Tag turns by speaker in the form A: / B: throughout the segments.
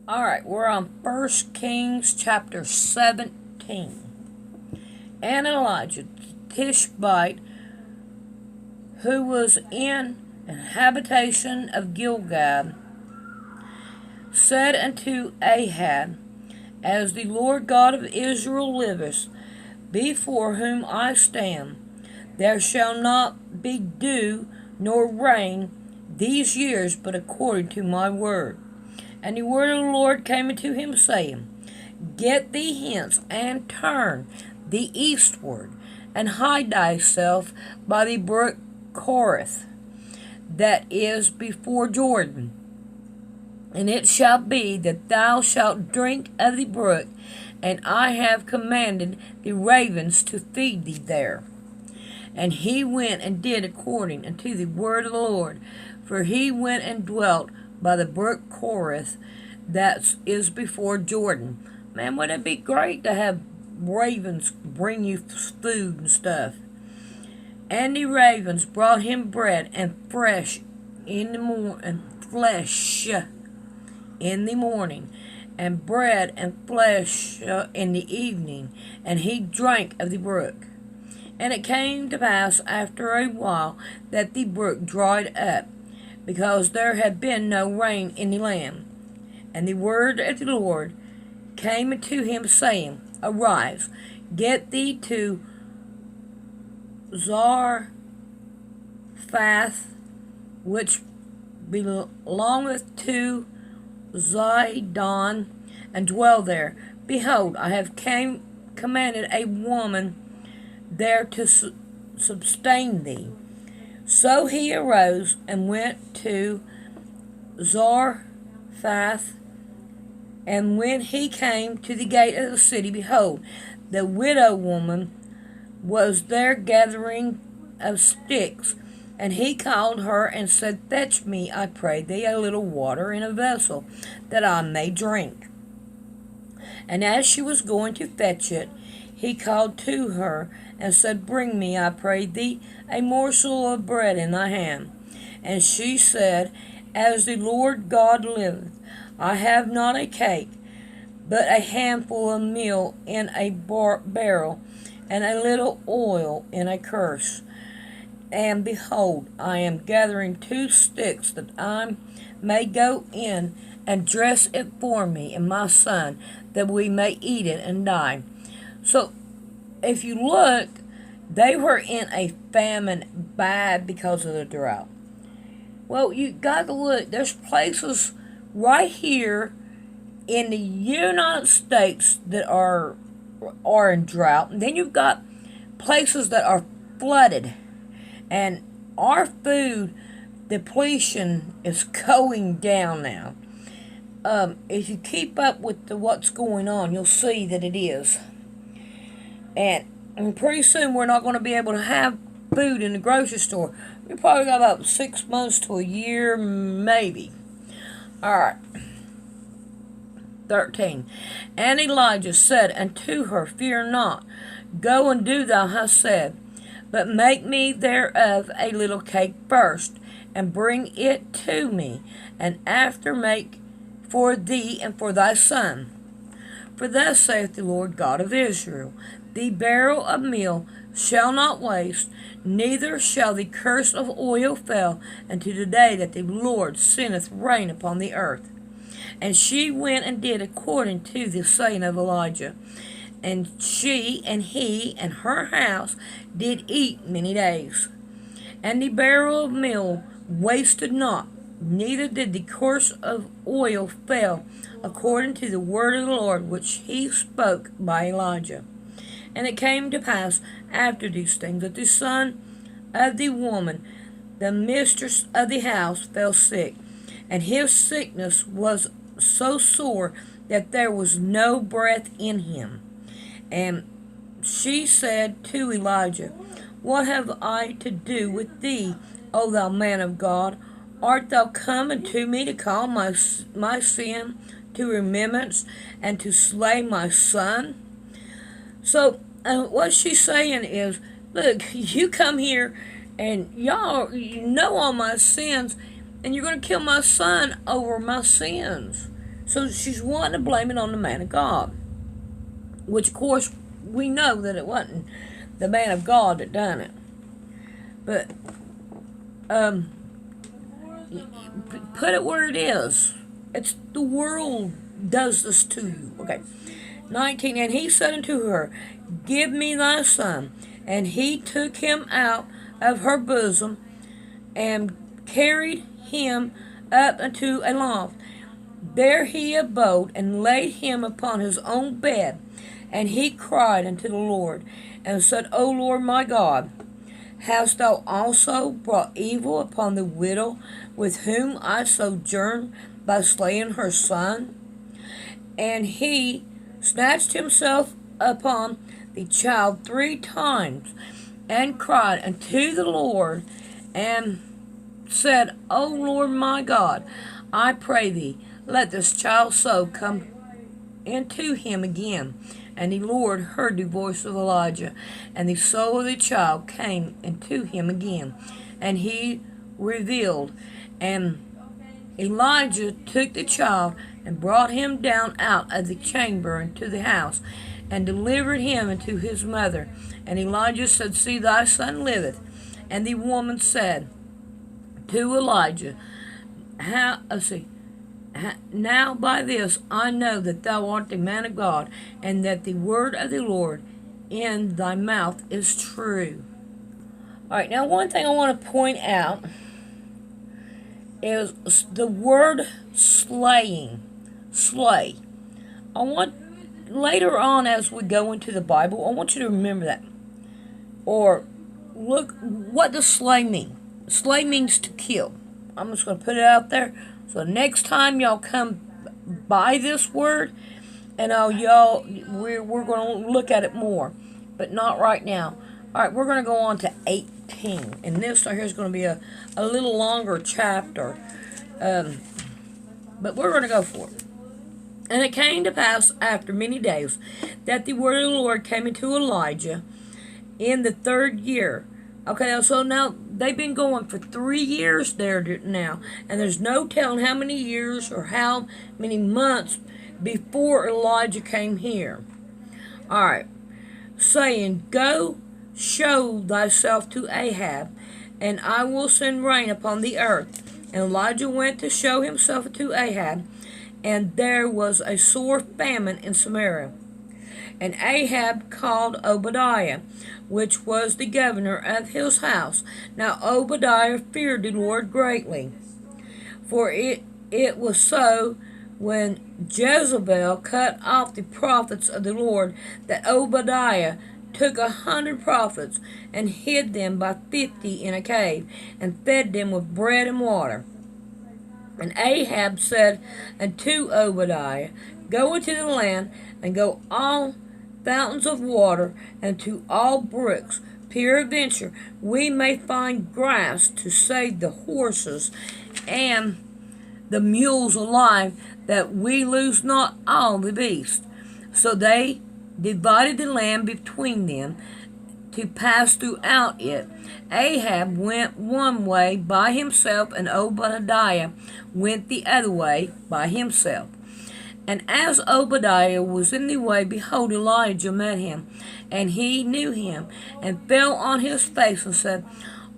A: Alright, we're on 1 Kings chapter 17. And Elijah the Tishbite, who was in an habitation of Gilgal, said unto Ahab, As the Lord God of Israel liveth, before whom I stand, there shall not be dew nor rain these years, but according to my word. And the word of the Lord came unto him, saying, Get thee hence, and turn thee eastward, and hide thyself by the brook Cherith, that is before Jordan. And it shall be that thou shalt drink of the brook, and I have commanded the ravens to feed thee there. And he went and did according unto the word of the Lord, for he went and dwelt by the brook Cherith, that is before Jordan. Man, wouldn't it be great to have ravens bring you food and stuff? And the ravens brought him bread and flesh in the morning, and bread and flesh in the evening, and he drank of the brook. And it came to pass after a while that the brook dried up, because there had been no rain in the land. And the word of the Lord came unto him, saying, Arise, get thee to Zarephath, which belongeth to Zidon, and dwell there. Behold, I have commanded a woman there to sustain thee. So he arose and went to Zarephath, and when he came to the gate of the city, behold, the widow woman was there gathering of sticks. And he called her and said, Fetch me, I pray thee, a little water in a vessel, that I may drink. And as she was going to fetch it, he called to her and said, Bring me, I pray thee, a morsel of bread in thy hand. And she said, As the Lord God liveth, I have not a cake, but a handful of meal in a barrel, and a little oil in a cruse. And behold, I am gathering 2 sticks, that I may go in and dress it for me and my son, that we may eat it and die. So, if you look, they were in a famine bad because of the drought. Well, you got to look. There's places right here in the United States that are in drought. And then you've got places that are flooded. And our food depletion is going down now. If you keep up with what's going on, you'll see that it is. And pretty soon we're not going to be able to have food in the grocery store. We probably got about 6 months to a year, maybe. Alright. 13. And Elijah said unto her, Fear not, go and do thou hast said, but make me thereof a little cake first, and bring it to me, and after make for thee and for thy son. For thus saith the Lord God of Israel, The barrel of meal shall not waste, neither shall the curse of oil fail, unto the day that the Lord sendeth rain upon the earth. And she went and did according to the saying of Elijah. And she and he and her house did eat many days. And the barrel of meal wasted not, neither did the cruse of oil fail, according to the word of the Lord which he spoke by Elijah. And it came to pass after these things, that the son of the woman, the mistress of the house, fell sick, and his sickness was so sore that there was no breath in him. And she said to Elijah, What have I to do with thee, O thou man of God? Art thou come unto me to call my sin to remembrance, and to slay my son? So, what she's saying is, look, you come here, and y'all, you know all my sins, and you're going to kill my son over my sins. So she's wanting to blame it on the man of God, which of course we know that it wasn't the man of God that done it. But put it where it is. It's the world does this to you. Okay. 19, and he said unto her, Give me thy son. And he took him out of her bosom, and carried him up unto a loft. There he abode, and laid him upon his own bed. And he cried unto the Lord, and said, O Lord my God, hast thou also brought evil upon the widow with whom I sojourn by slaying her son? And he snatched himself upon the child 3 times, and cried unto the Lord, and said, O Lord my God, I pray thee, let this child's soul come into him again. And the Lord heard the voice of Elijah, and the soul of the child came into him again. And he revealed, and Elijah took the child, and brought him down out of the chamber into the house, and delivered him unto his mother. And Elijah said, See, thy son liveth. And the woman said to Elijah, Now by this I know that thou art the man of God, and that the word of the Lord in thy mouth is true. Alright, now one thing I want to point out is the word slaying. Slay. I want, later on as we go into the Bible, I want you to remember that. Or look, what does slay mean? Slay means to kill. I'm just going to put it out there. So next time y'all come by this word, and we're going to look at it more, but not right now. All right, we're going to go on to 18, and this right here is going to be a little longer chapter, but we're going to go for it. And it came to pass after many days that the word of the Lord came into Elijah in the 3rd year. Okay, so now they've been going for 3 years there now, and there's no telling how many years or how many months before Elijah came here. Alright, saying, Go show thyself to Ahab, and I will send rain upon the earth. And Elijah went to show himself to Ahab, and there was a sore famine in Samaria. And Ahab called Obadiah, which was the governor of his house. Now Obadiah feared the Lord greatly. For it was so, when Jezebel cut off the prophets of the Lord, that Obadiah took 100 prophets, and hid them by 50 in a cave, and fed them with bread and water. And Ahab said unto Obadiah, Go into the land, and go all fountains of water, and to all brooks. Peradventure we may find grass to save the horses and the mules alive, that we lose not all the beasts. So they divided the land between them to pass throughout it. Ahab went one way by himself, and Obadiah went the other way by himself. And as Obadiah was in the way, behold, Elijah met him, and he knew him, and fell on his face, and said,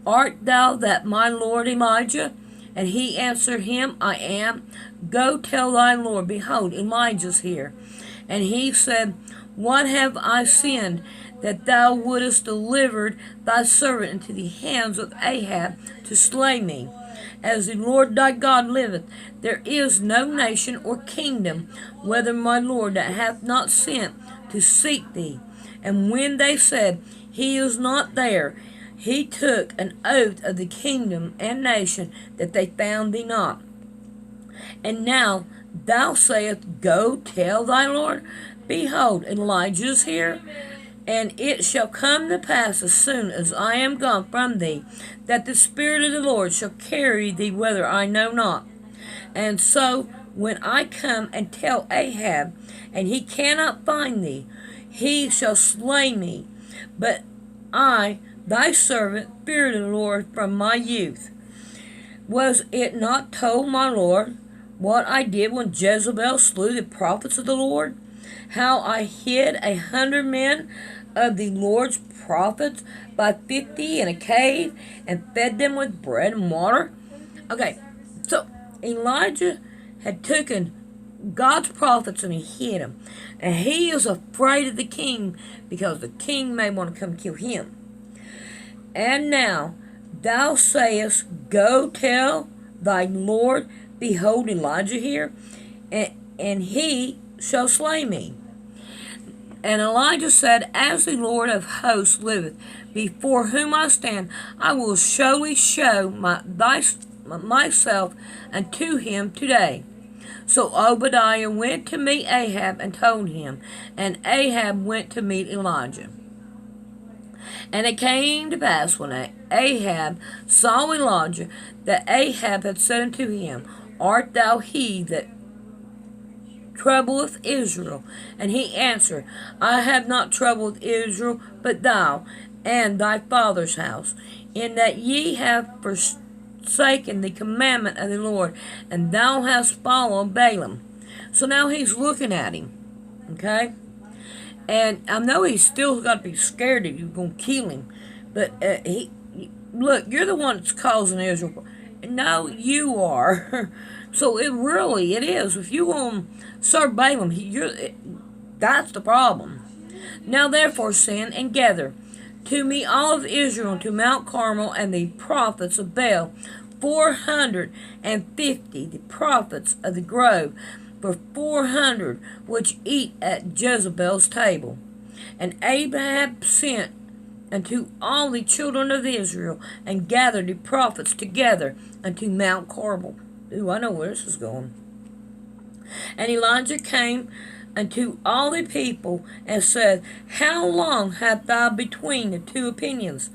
A: Art thou that my lord Elijah? And he answered him, I am. Go tell thy Lord, behold, Elijah's here. And he said, What have I sinned, that thou wouldest deliver thy servant into the hands of Ahab to slay me? As the Lord thy God liveth, there is no nation or kingdom, whether my Lord that hath not sent to seek thee. And when they said, He is not there, he took an oath of the kingdom and nation, that they found thee not. And now thou sayest, Go tell thy Lord, behold, Elijah is here. And it shall come to pass, as soon as I am gone from thee, that the Spirit of the Lord shall carry thee whither I know not. And so, when I come and tell Ahab, and he cannot find thee, he shall slay me. But I, thy servant, feared the Lord from my youth. Was it not told my Lord, what I did when Jezebel slew the prophets of the Lord? How I hid 100 men of the Lord's prophets by 50 in a cave and fed them with bread and water? Okay, so Elijah had taken God's prophets and he hid them. And he is afraid of the king because the king may want to come kill him. And now thou sayest, Go tell thy Lord, behold Elijah here, and he shall slay me. And Elijah said, As the Lord of hosts liveth, before whom I stand, I will surely show myself unto him today. So Obadiah went to meet Ahab and told him, and Ahab went to meet Elijah. And it came to pass when Ahab saw Elijah, that Ahab had said unto him, Art thou he that troubleth Israel? And he answered, I have not troubled Israel, but thou and thy father's house, in that ye have forsaken the commandment of the Lord, and thou hast followed Balaam. So now he's looking at him, okay? And I know he's still got to be scared that you're going to kill him, but look, you're the one that's causing Israel. No, you are. So it is. If you want to serve Balaam, that's the problem. Now therefore send and gather to me all of Israel to Mount Carmel, and the prophets of Baal, 450, the prophets of the grove, for 400 which eat at Jezebel's table. And Ahab sent unto all the children of Israel, and gathered the prophets together unto Mount Carmel. Ooh, I know where this is going. And Elijah came unto all the people, and said, How long hast thou between the two opinions?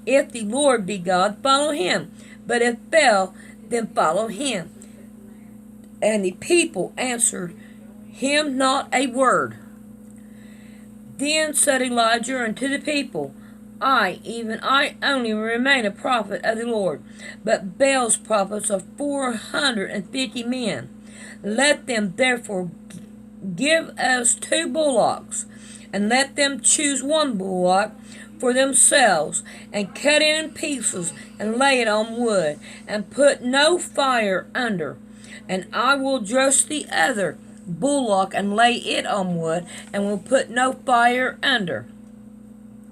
A: If the Lord be God, follow him. But if Baal, then follow him. And the people answered him not a word. Then said Elijah unto the people, even I only remain a prophet of the Lord, but Baal's prophets are 450 men. Let them therefore give us 2 bullocks, and let them choose 1 bullock for themselves, and cut it in pieces, and lay it on wood, and put no fire under. And I will dress the other bullock, and lay it on wood, and will put no fire under.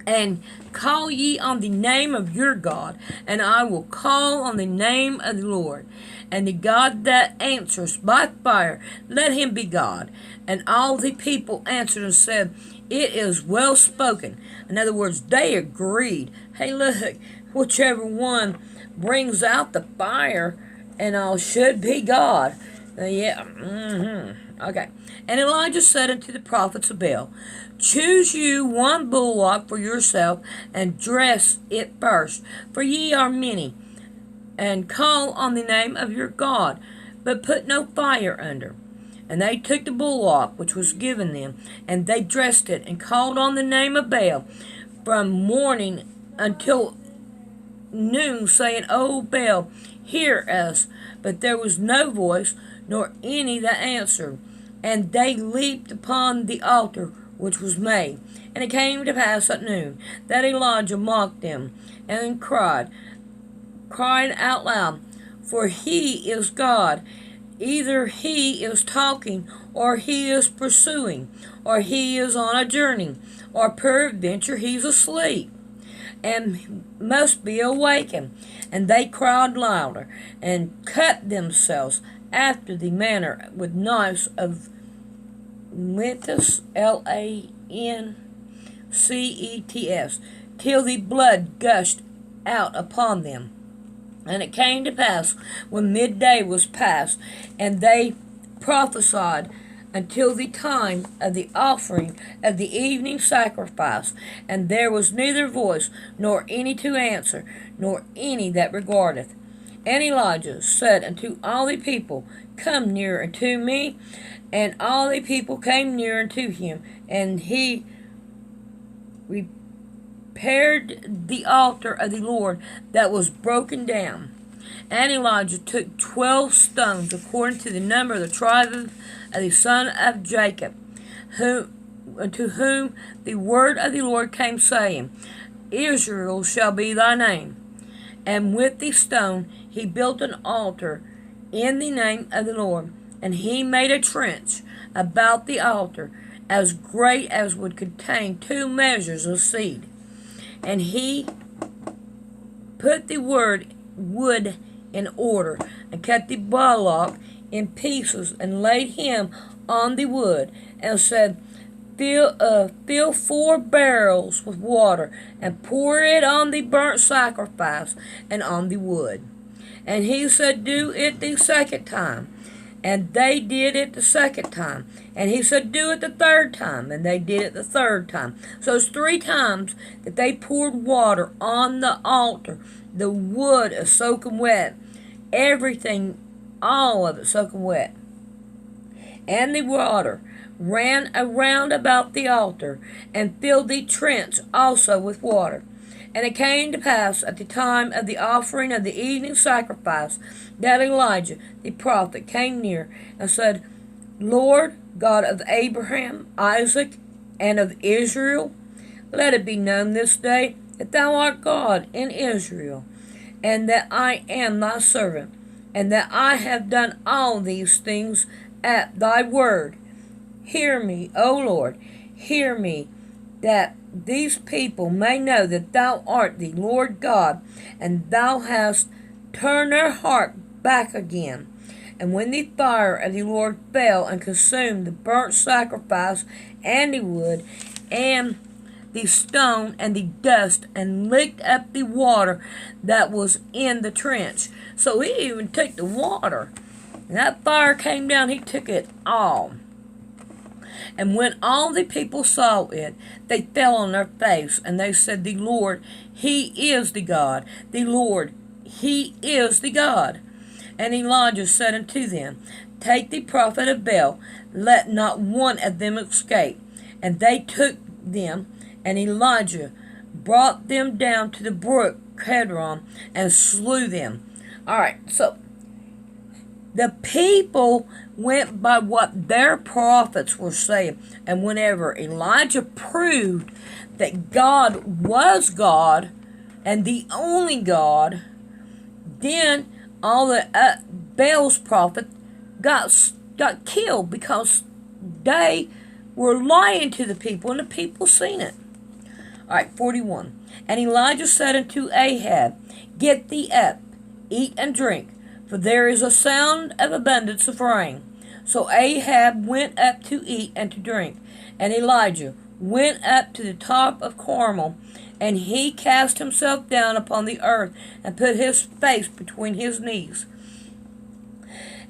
A: And call ye on the name of your God, and I will call on the name of the Lord. And the God that answers by fire, let him be God. And all the people answered and said, It is well spoken. In other words, they agreed. Hey, look, whichever one brings out the fire and all should be God. Okay. And Elijah said unto the prophets of Baal, Choose you 1 bullock for yourself, and dress it first, for ye are many, and call on the name of your God, but put no fire under. And they took the bullock which was given them, and they dressed it, and called on the name of Baal from morning until noon, saying, O Baal, hear us. But there was no voice, nor any that answered. And they leaped upon the altar which was made. And it came to pass at noon that Elijah mocked them, and cried out loud, For he is God. Either he is talking, or he is pursuing, or he is on a journey, or peradventure he's asleep, and must be awakened. And they cried louder, and cut themselves after the manner with knives of Lentis, Lancets, till the blood gushed out upon them. And it came to pass, when midday was past, and they prophesied until the time of the offering of the evening sacrifice, and there was neither voice, nor any to answer, nor any that regardeth. And Elijah said unto all the people, Come near unto me. And all the people came near unto him, and he repaired the altar of the Lord that was broken down. And Elijah took 12 stones, according to the number of the tribe of the son of Jacob, to whom the word of the Lord came, saying, Israel shall be thy name. And with the stone he built an altar in the name of the Lord, and he made a trench about the altar, as great as would contain 2 measures of seed. And he put the wood in order, and cut the bullock in pieces, and laid him on the wood, and said, Fill 4 barrels with water, and pour it on the burnt sacrifice and on the wood. And he said, Do it the second time. And they did it the second time. And he said, Do it the third time. And they did it the third time. So it's 3 times that they poured water on the altar. The wood is soaking wet. Everything, all of it soaking wet. And the water ran around about the altar, and filled the trench also with water. And it came to pass at the time of the offering of the evening sacrifice, that Elijah the prophet came near, and said, Lord God of Abraham, Isaac, and of Israel, let it be known this day that thou art God in Israel, and that I am thy servant, and that I have done all these things at thy word. Hear me, O Lord, hear me, that these people may know that thou art the Lord God, and thou hast turned their heart back again. And when the fire of the Lord fell and consumed the burnt sacrifice and the wood and the stone and the dust, and licked up the water that was in the trench. So he even took the water. And that fire came down, he took it all. And when all the people saw it, they fell on their face, and they said, The Lord, he is the God. The Lord, he is the God. And Elijah said unto them, Take the prophet of Baal, let not one of them escape. And they took them, and Elijah brought them down to the brook Kedron, and slew them. Alright, so the people went by what their prophets were saying. And whenever Elijah proved that God was God and the only God, then all the Baal's prophets got killed, because they were lying to the people, and the people seen it. Alright, 41. And Elijah said unto Ahab, Get thee up, eat and drink, for there is a sound of abundance of rain. So Ahab went up to eat and to drink, and Elijah went up to the top of Carmel, and he cast himself down upon the earth, and put his face between his knees,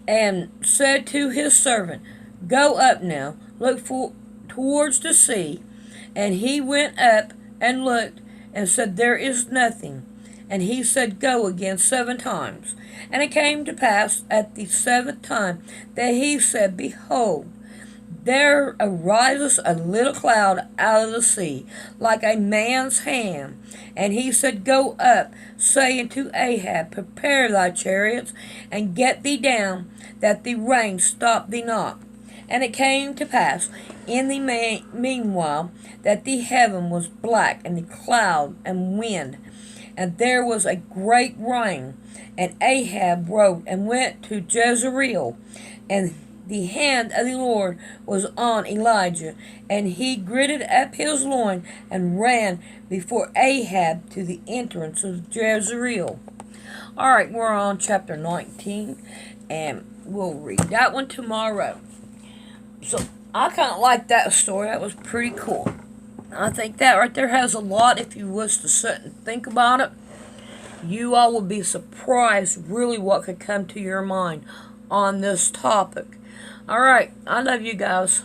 A: and said to his servant, Go up now, look towards the sea. And he went up and looked, and said, There is nothing. And he said, Go again 7 times. And it came to pass at the 7th time that he said, Behold, there arises a little cloud out of the sea, like a man's hand. And he said, Go up, saying to Ahab, Prepare thy chariots, and get thee down, that the rain stop thee not. And it came to pass in the meanwhile that the heaven was black, and the cloud and wind, and there was a great rain. And Ahab rode and went to Jezreel, and the hand of the Lord was on Elijah, and he girded up his loin and ran before Ahab to the entrance of Jezreel. Alright, we're on chapter 19, and we'll read that one tomorrow. So, I kind of like that story. That was pretty cool. I think that right there has a lot. If you was to sit and think about it, you all will be surprised really what could come to your mind on this topic. Alright, I love you guys.